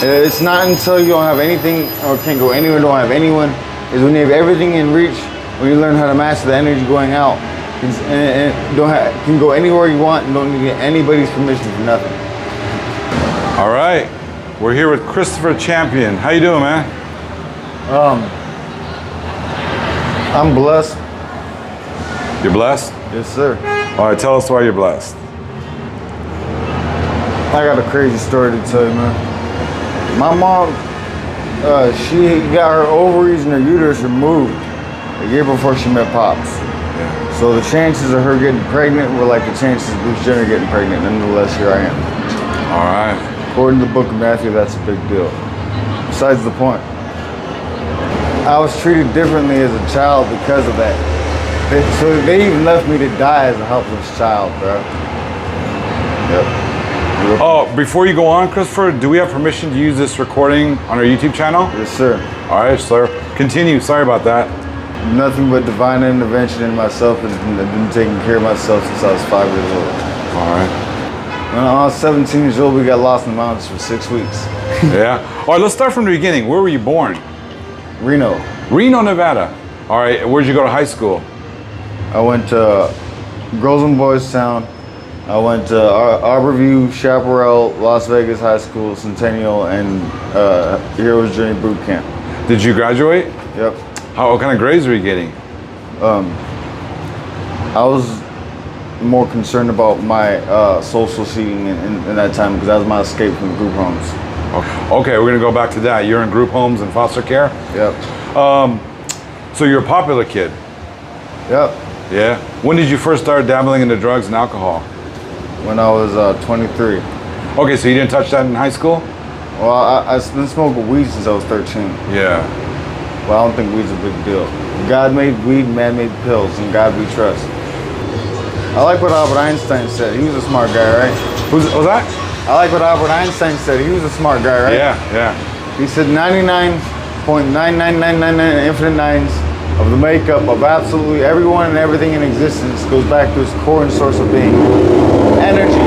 It's not until you don't have anything or can't go anywhere, don't have anyone, is when you have everything in reach, when you learn how to master the energy going out, and can go anywhere you want and don't need anybody's permission for nothing. All right, we're here with Christopher Champion. How you doing, man? I'm blessed. You're blessed? Yes, sir. All right, tell us why you're blessed. I got a crazy story to tell you, man. My mom, she got her ovaries and her uterus removed a year before she met Pops. Yeah. So the chances of her getting pregnant were like the chances of Bruce Jenner getting pregnant. Nonetheless, here I am. All right. According to the book of Matthew, that's a big deal. Besides the point, I was treated differently as a child because of that. So they even left me to die as a helpless child, bro. Yep. Oh, before you go on, Christopher, do we have permission to use this recording on our YouTube channel? Yes, sir. All right, sir. Continue. Sorry about that. Nothing but divine intervention in myself, and I've been taking care of myself since I was 5 years old. All right. When I was 17 years old, we got lost in the mountains for 6 weeks. Yeah. All right, let's start from the beginning. Where were you born? Reno. Reno, Nevada. All right, where'd you go to high school? I went to Girls and Boys Town. I went to Arborview, Chaparral, Las Vegas High School, Centennial, and Heroes Journey Boot Camp. Did you graduate? Yep. What kind of grades were you getting? I was more concerned about my social seating in that time because that was my escape from the group homes. Okay, we're gonna go back to that. You're in group homes and foster care? Yep. So you're a popular kid? Yep. Yeah. When did you first start dabbling into drugs and alcohol? When I was 23. Okay, so you didn't touch that in high school? Well, I've been smoking weed since I was 13. Yeah. Well, I don't think weed's a big deal. God made weed, man made pills, and God we trust. I like what Albert Einstein said. He was a smart guy, right? Who's that? I like what Albert Einstein said. He was a smart guy, right? Yeah, yeah. He said 99.99999 infinite nines of the makeup of absolutely everyone and everything in existence goes back to its core and source of being. Energy.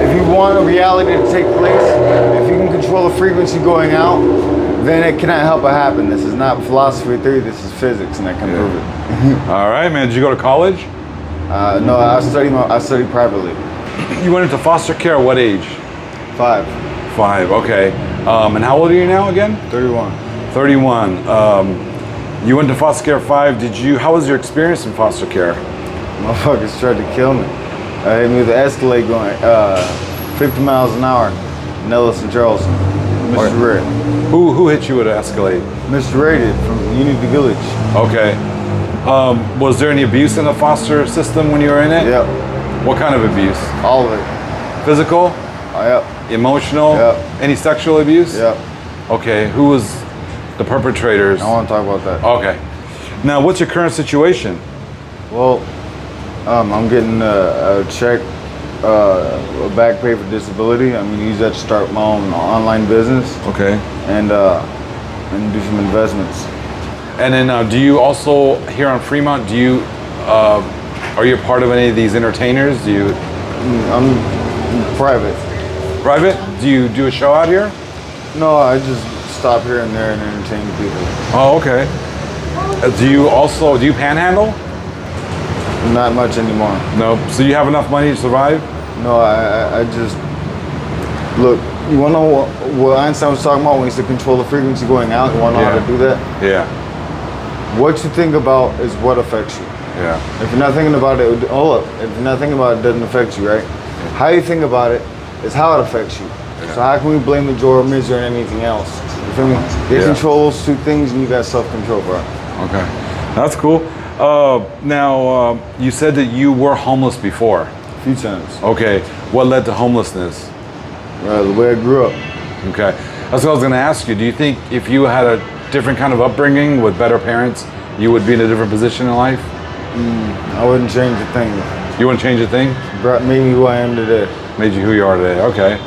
If you want a reality to take place, if you can control the frequency going out, then it cannot help but happen. This is not philosophy or theory, this is physics, and I can prove it. All right, man. Did you go to college? No, I studied privately. You went into foster care at what age? 5. 5, okay. And how old are you now again? 31. 31. You went to foster care at 5. How was your experience in foster care? Motherfuckers tried to kill me. Hit me with the Escalade going 50 miles an hour. Nellis and Charleston. Mr. Ray. Who hit you with an Escalade? Mr. Ray did from Unity Village. Okay. Was there any abuse in the foster system when you were in it? Yep. What kind of abuse? All of it. Physical? Yep. Emotional? Yep. Any sexual abuse? Yep. Okay. Who was the perpetrators? I want to talk about that. Okay. Now, what's your current situation? Well, I'm getting a check, a back pay for disability. I'm gonna use that to start my own online business. Okay. And do some investments. And then, do you also here on Fremont? Are you a part of any of these entertainers? I'm private. Private? Do you do a show out here? No, I just stop here and there and entertain people. Oh, okay. Do you panhandle? Not much anymore. No. So you have enough money to survive? No, I just look. You wanna know what Einstein was talking about when he said control the frequency going out? You wanna know how to do that? Yeah. What you think about is what affects you. Yeah. If you're not thinking about it, if you're not thinking about it, it doesn't affect you, right? Yeah. How you think about it is how it affects you. Yeah. So how can we blame the joy or misery on anything else? You feel me? Get control those two things and you got self-control, bro. Okay. That's cool. Now, you said that you were homeless before. A few times. Okay. What led to homelessness? The way I grew up. Okay. That's what I was going to ask you. Do you think if you had a different kind of upbringing with better parents, you would be in a different position in life? I wouldn't change a thing. You wouldn't change a thing? Made me who I am today. Made you who you are today. Okay.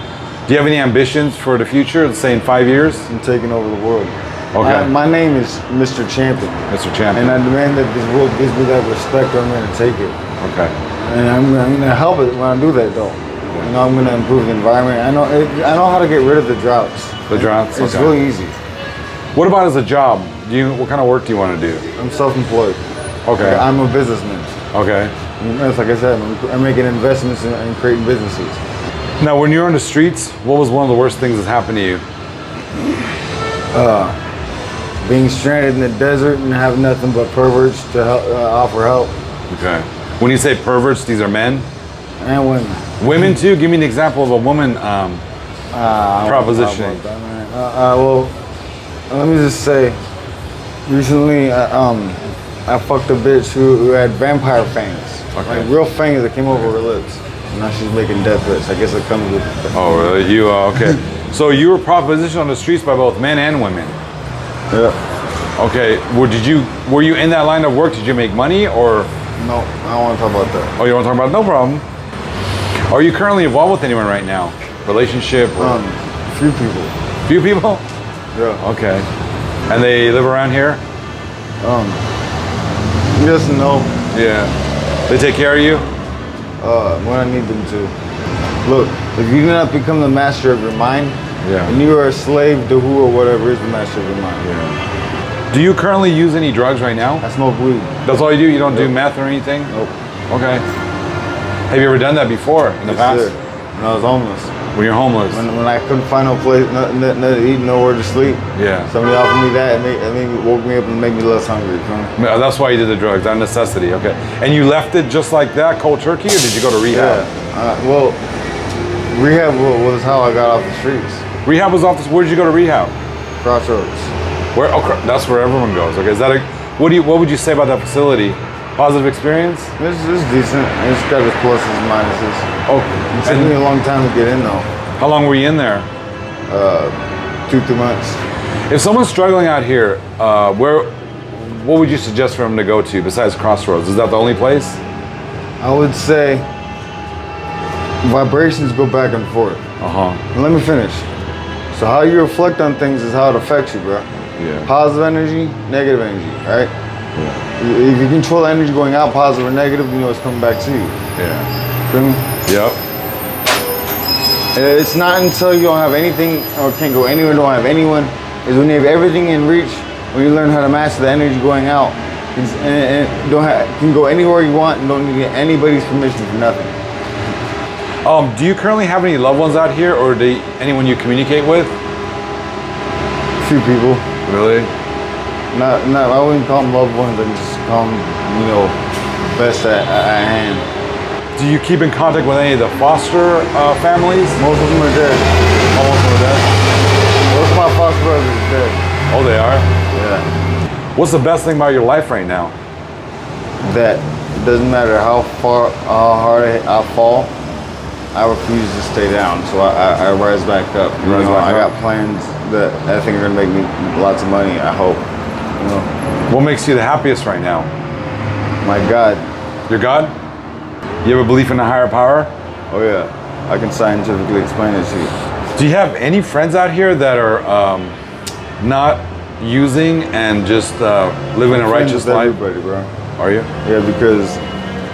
Do you have any ambitions for the future, let's say in 5 years? I'm taking over the world. Okay. My name is Mr. Champion. Mr. Champion. And I demand that this world gives me that respect, or I'm going to take it. Okay. And I'm going to help it when I do that, though. You know, I'm gonna improve the environment. I know how to get rid of the droughts. The droughts? It's Okay. really easy. What about as a job? What kind of work do you want to do? I'm self-employed. Okay. I'm a businessman. Okay. That's like I said, I'm making investments and creating businesses. Now, when you're on the streets, what was one of the worst things that happened to you? Being stranded in the desert and have nothing but perverts to help, offer help, Okay. When you say perverts, these are men? and women. Women too? Give me an example of a woman propositioning. Well, let me just say, recently I fucked a bitch who had vampire fangs, Okay. like real fangs that came over her lips. Now she's making death threats. I guess it comes with. Oh, really? You, okay. So you were propositioned on the streets by both men and women? Yeah. Okay. Were you in that line of work? Did you make money or? No, I don't want to talk about that. Oh, you don't want to talk about it? No problem. Are you currently involved with anyone right now? Relationship? Or Few people. few people? Yeah. Okay. And they live around here? Yes and no. Yeah. They take care of you? When I need them to. Look, if you do not become the master of your mind, Yeah. and you are a slave to who or whatever is the master of your mind. Yeah. Do you currently use any drugs right now? I smoke weed. That's all you do? You don't do meth or anything? Nope. Okay. Have you ever done that before in the Yes, past? sir. When I was homeless. When you're homeless? When I couldn't find no place, nothing to eat, nowhere to sleep. Yeah. Somebody offered me that, and woke me up and made me less hungry. You feel me? That's why you did the drugs, out of necessity. Okay. And you left it just like that, cold turkey, or did you go to rehab? Yeah. Well, rehab was how I got off the streets. Rehab was off. Where did you go to rehab? Crossroads. Where? Oh, that's where everyone goes. Okay. Is that a? What would you say about that facility? Positive experience? It's decent. It's got its pluses and minuses. Oh. It took me a long time to get in though. How long were you in there? 2-3 months. If someone's struggling out here, what would you suggest for them to go to besides Crossroads? Is that the only place? I would say vibrations go back and forth. And let me finish. So how you reflect on things is how it affects you, bro. Yeah. Positive energy, negative energy, right? Yeah. If you control the energy going out, positive or negative, you know it's coming back to you. Yeah. Feel me? Yep. It's not until you don't have anything or can't go anywhere, don't have anyone, is when you have everything in reach, when you learn how to master the energy going out, and can go anywhere you want and don't need anybody's permission for nothing. Do you currently have any loved ones out here, or anyone you communicate with? Few people. Really? Not. I wouldn't call them loved ones. I just call them, best at hand. Do you keep in contact with any of the foster families? Most of them are dead. Almost all dead. Most of my foster brothers are dead. Oh, they are? Yeah. What's the best thing about your life right now? That it doesn't matter how hard I fall, I refuse to stay down. So I rise back up. I got plans that I think are gonna make me lots of money. I hope. What makes you the happiest right now? My God. Your God? You have a belief in a higher power? Oh yeah. I can scientifically explain it to you. Do you have any friends out here that are not using and just living a righteous life? Everybody, bro. Are you? Yeah, because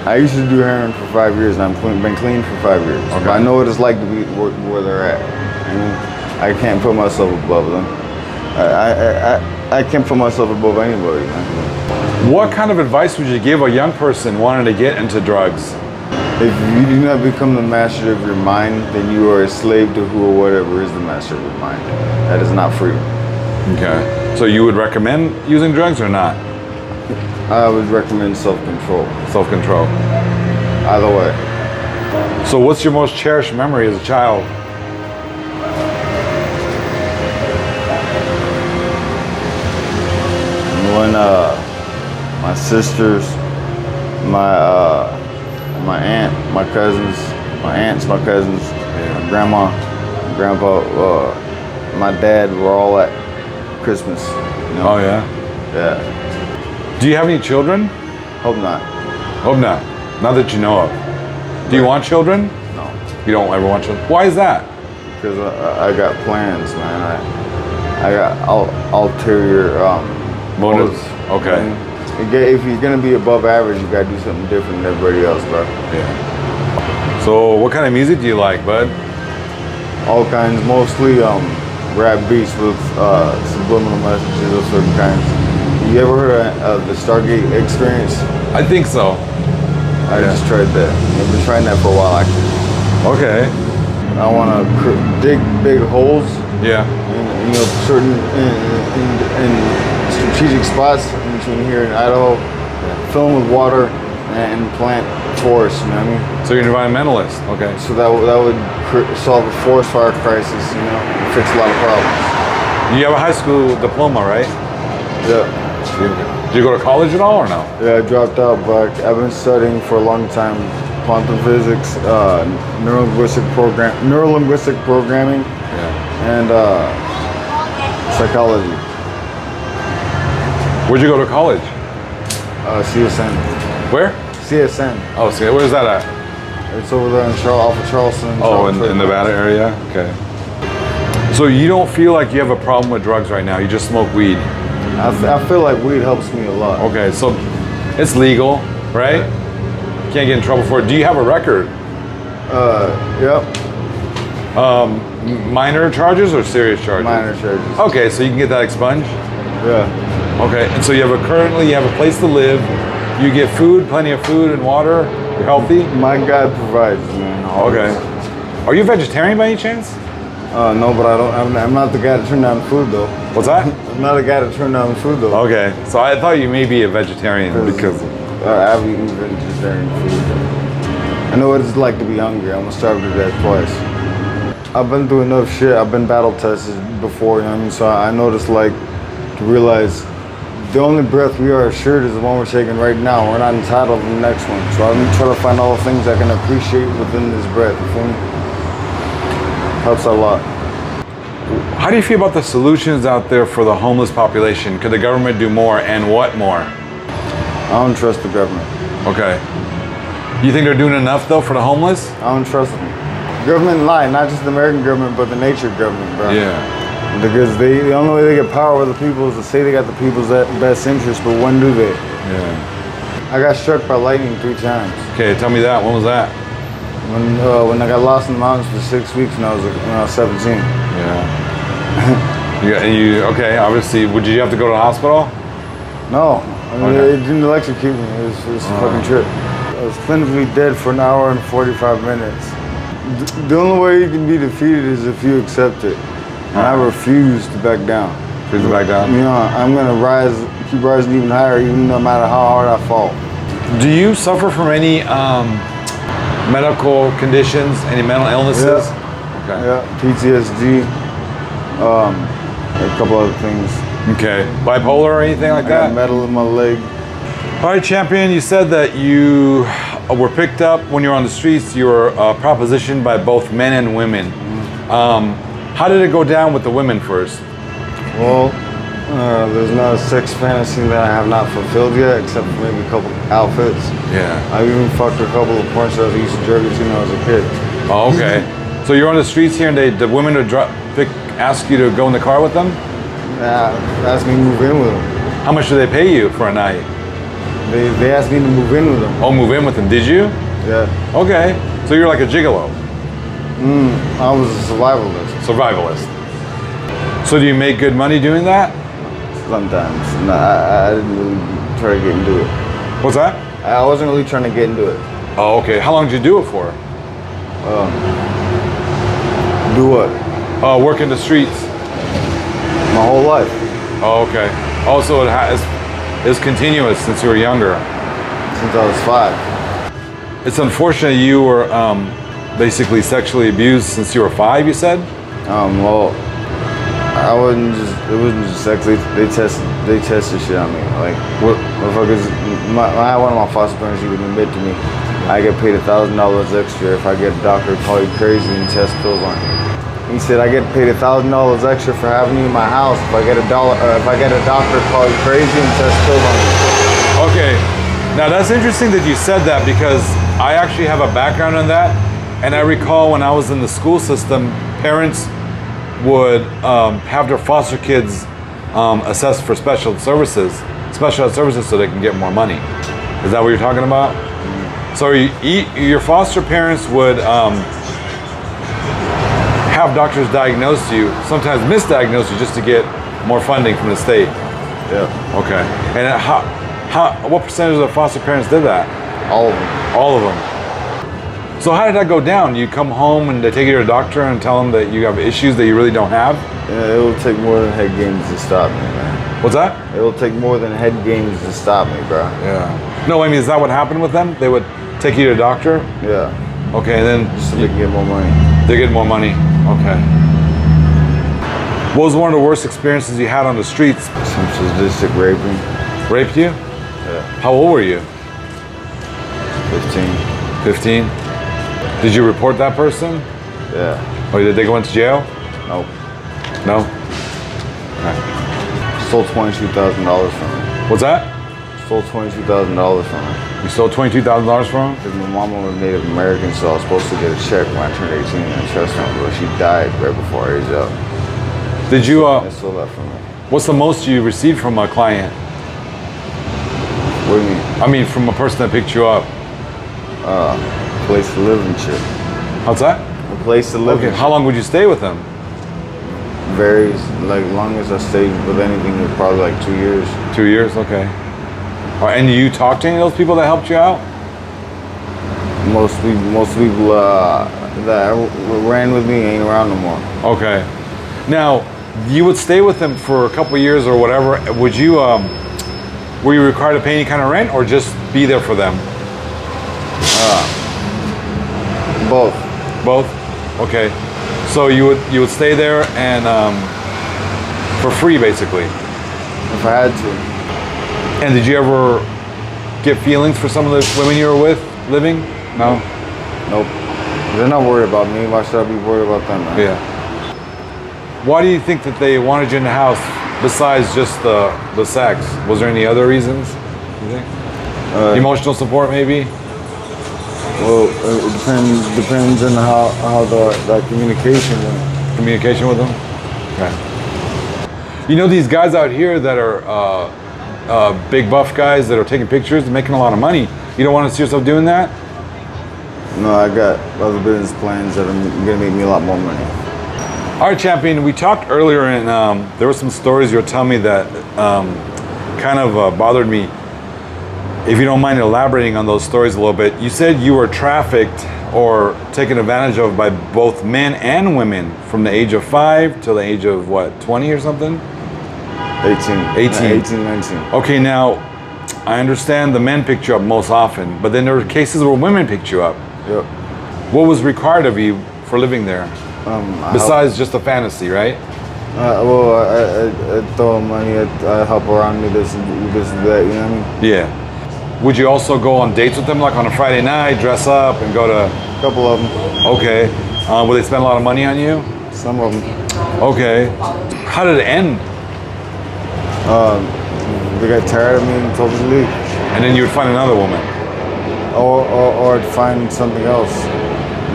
I used to do heroin for 5 years, and I've been clean for 5 years. Okay. But I know what it's like to be where they're at. I can't put myself above them. I can't put myself above anybody, man. What kind of advice would you give a young person wanting to get into drugs? If you do not become the master of your mind, then you are a slave to who or whatever is the master of your mind. That is not freedom. Okay. So you would recommend using drugs or not? I would recommend self-control. Self-control. Either way. So what's your most cherished memory as a child? When my sisters, my aunt, my cousins, my my grandma, grandpa, my dad were all at Christmas. Oh yeah? Yeah. Do you have any children? Hope not. Hope not. Not that you know of. Do you want children? No. You don't ever want children? Why is that? Because I got plans, man. I got ulterior Motives. Okay. If you're gonna be above average, you gotta do something different than everybody else, bro. Yeah. So what kind of music do you like, bud? All kinds, mostly rap beats with subliminal messages of certain kinds. You ever heard of the Stargate experience? I think so. I just tried that. I've been trying that for a while actually. Okay. I want to dig big holes Yeah. in certain in strategic spots in between here in Idaho, fill them with water and plant forests. You know what I mean? So you're an environmentalist. Okay. So that would solve a forest fire crisis. Fix a lot of problems. You have a high school diploma, right? Yeah. Did you go to college at all or no? Yeah, I dropped out, but I've been studying for a long time. Quantum physics, neuro-linguistic programming, and psychology. Where'd you go to college? CSN. Where? CSN. Oh, see, where's that at? It's over there in off of Charleston. Oh, in the Nevada area? Okay. So you don't feel like you have a problem with drugs right now? You just smoke weed? I feel like weed helps me a lot. Okay, so it's legal, right? Can't get in trouble for it. Do you have a record? Yep. Minor charges or serious charges? Minor charges. Okay, so you can get that expunged? Yeah. Okay, and so you have a place to live, you get food, plenty of food and water, you're healthy? My God provides, man. Okay. Are you a vegetarian by any chance? No, but I'm not the guy to turn down food though. What's that? I'm not a guy to turn down food though. Okay, so I thought you may be a vegetarian because... I've eaten vegetarian food. I know what it's like to be hungry. I'm gonna starve to death twice. I've been through enough shit. I've been battle tested before, you know what I mean? So I noticed to realize the only breath we are assured is the one we're taking right now. We're not entitled to the next one. So I'm trying to find all the things I can appreciate within this breath. You feel me? Helps a lot. How do you feel about the solutions out there for the homeless population? Could the government do more, and what more? I don't trust the government. Okay. You think they're doing enough though for the homeless? I don't trust them. Government lie, not just the American government, but the nature government, bro. Yeah. Because the only way they get power over the people is to say they got the people's best interest, but when do they? Yeah. I got struck by lightning 3 times. Okay, tell me that. When was that? When I got lost in the mountains for 6 weeks when I was 17. Yeah. Okay, obviously, did you have to go to the hospital? No, it didn't electrocute me. It was a fucking trip. I was clinically dead for an hour and 45 minutes. The only way you can be defeated is if you accept it. And I refuse to back down. Refuse to back down? I'm gonna keep rising even higher, even no matter how hard I fall. Do you suffer from any medical conditions, any mental illnesses? Yeah. Okay. Yeah, PTSD, a couple other things. Okay. Bipolar or anything like I got that? metal in my leg. All right, champion, you said that you were picked up when you were on the streets. You were propositioned by both men and women. How did it go down with the women first? Well, there's not a sex fantasy that I have not fulfilled yet, except for maybe a couple outfits. Yeah. I even fucked a couple of porn stars I used to jerk to when I was a kid. Oh, okay. So you're on the streets here, and the women would ask you to go in the car with them? Asked me to move in with them. How much do they pay you for a night? They asked me to move in with them. Oh, move in with them. Did you? Yeah. Okay. So you're like a gigolo. I was a survivalist. Survivalist. So do you make good money doing that? Sometimes. No, I didn't really try to get into it. What's that? I wasn't really trying to get into it. Oh, okay. How long did you do it for? Do what? Work in the streets. My whole life. Oh, okay. Also, it's continuous since you were younger. Since I was 5. It's unfortunate you were basically sexually abused since you were 5, you said? Well, it wasn't just sex. They tested shit on me. Like, What? motherfuckers, one of my foster parents, he would admit to me, I get paid $1,000 extra if I get a doctor to call you crazy and test pills on you. He said, I get paid $1,000 extra for having you in my house if I get a doctor to call you crazy and test pills on you. Okay. Now that's interesting that you said that, because I actually have a background in that. And I recall when I was in the school system, parents would have their foster kids assessed for special ed services so they can get more money. Is that what you're talking about? So your foster parents would have doctors diagnose you, sometimes misdiagnose you just to get more funding from the state. Yeah. Okay. And what percentage of the foster parents did that? All of them. All of them. So how did that go down? You come home and they take you to a doctor and tell them that you have issues that you really don't have? Yeah, it will take more than head games to stop me, man. What's that? It will take more than head games to stop me, bro. Yeah. No, I mean, is that what happened with them? They would take you to a doctor? Yeah. Okay, and then Just so they can get more money. they get more money. Okay. What was one of the worst experiences you had on the streets? Some sadistic raping. Raped you? Yeah. How old were you? 15. 15? Did you report that person? Yeah. Or did they go into jail? Nope. No? Okay. Stole $22,000 from me. What's that? Stole $22,000 from me. You stole $22,000 from him? Because my mama was Native American, so I was supposed to get a check when I turned 18 in a trust fund, but she died right before I aged out. Did you, They stole that from me. what's the most you received from a client? What do you mean? I mean, from a person that picked you up. Place to live and shit. How's that? A place to live Okay, and how long would you stay with them? shit. Varies. Like, longest I stayed with anything was probably like 2 years. 2 years? Okay. And you talked to any of those people that helped you out? Most people that ran with me ain't around no more. Okay. Now, you would stay with them for a couple of years or whatever. Would you, were you required to pay any kind of rent or just be there for them? Both. Both? Okay. So you would stay there and for free, basically. If I had to. And did you ever get feelings for some of the women you were with living? No? Nope. They're not worried about me. Why should I be worried about them, man? Yeah. Why do you think that they wanted you in the house besides just the sex? Was there any other reasons, you think? Emotional support, maybe? Well, it depends on how the communication went. Communication with them? Okay. You know these guys out here that are big buff guys that are taking pictures and making a lot of money. You don't want to see yourself doing that? No, I got other business plans that are gonna make me a lot more money. All right, champion. We talked earlier, and there were some stories you were telling me that kind of bothered me. If you don't mind elaborating on those stories a little bit, you said you were trafficked or taken advantage of by both men and women from the age of 5 till the age of what, 20 or something? 18, 19. Okay, now I understand the men picked you up most often, but then there were cases where women picked you up. Yep. What was required of you for living there? Besides just a fantasy, right? I throw money, I help around me, this and that, you know what I mean? Yeah. Would you also go on dates with them, like on a Friday night, dress up and go to... A couple of them. Okay. Will they spend a lot of money on you? Some of them. Okay. How did it end? They got tired of me and told me to leave. And then you would find another woman. Or I'd find something else.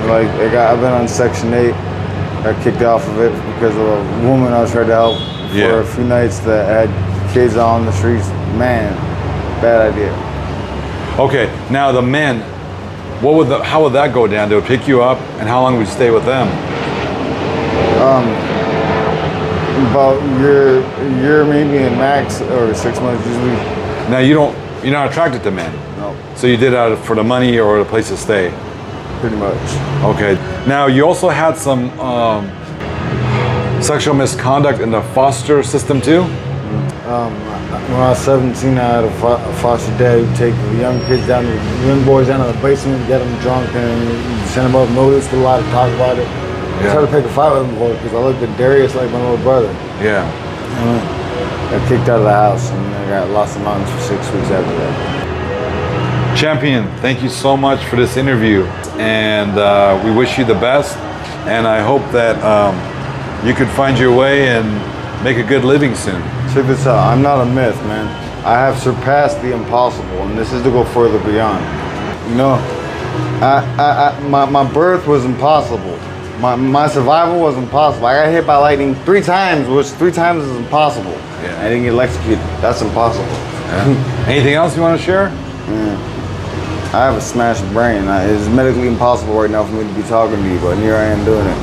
Like, I've been on Section 8. Got kicked off of it because of a woman I was trying to help for a few nights that had kids on the streets. Man, bad idea. Okay, now the men, how would that go down? They would pick you up, and how long would you stay with them? About year maybe in max, or 6 months usually. Now you're not attracted to men. No. So you did it for the money or the place to stay. Pretty much. Okay. Now you also had some sexual misconduct in the foster system too. When I was 17, I had a foster dad who'd take the young boys down to the basement, get them drunk, and send them up notice with a lot of talk about it. I tried to pick a fight with him because I looked at Darius like my little brother. Yeah. Got kicked out of the house, and I got lost in the mountains for 6 weeks after that. Champion, thank you so much for this interview, and we wish you the best, and I hope that you could find your way and make a good living soon. Check this out, I'm not a myth, man. I have surpassed the impossible, and this is to go further beyond. You know, my birth was impossible. My survival was impossible. I got hit by lightning 3 times, which 3 times is impossible. Yeah. I didn't get electrocuted. That's impossible. Yeah. Anything else you want to share? Yeah. I I have a smashed brain. It's medically impossible right now for me to be talking to you, but here I am doing it.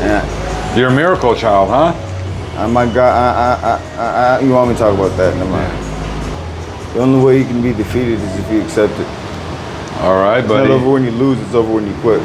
And You're a miracle child, huh? my God, you want me to talk about that? Never mind. The only way you can be defeated is if you accept it. All right, It's buddy. not over when you lose, it's over when you quit.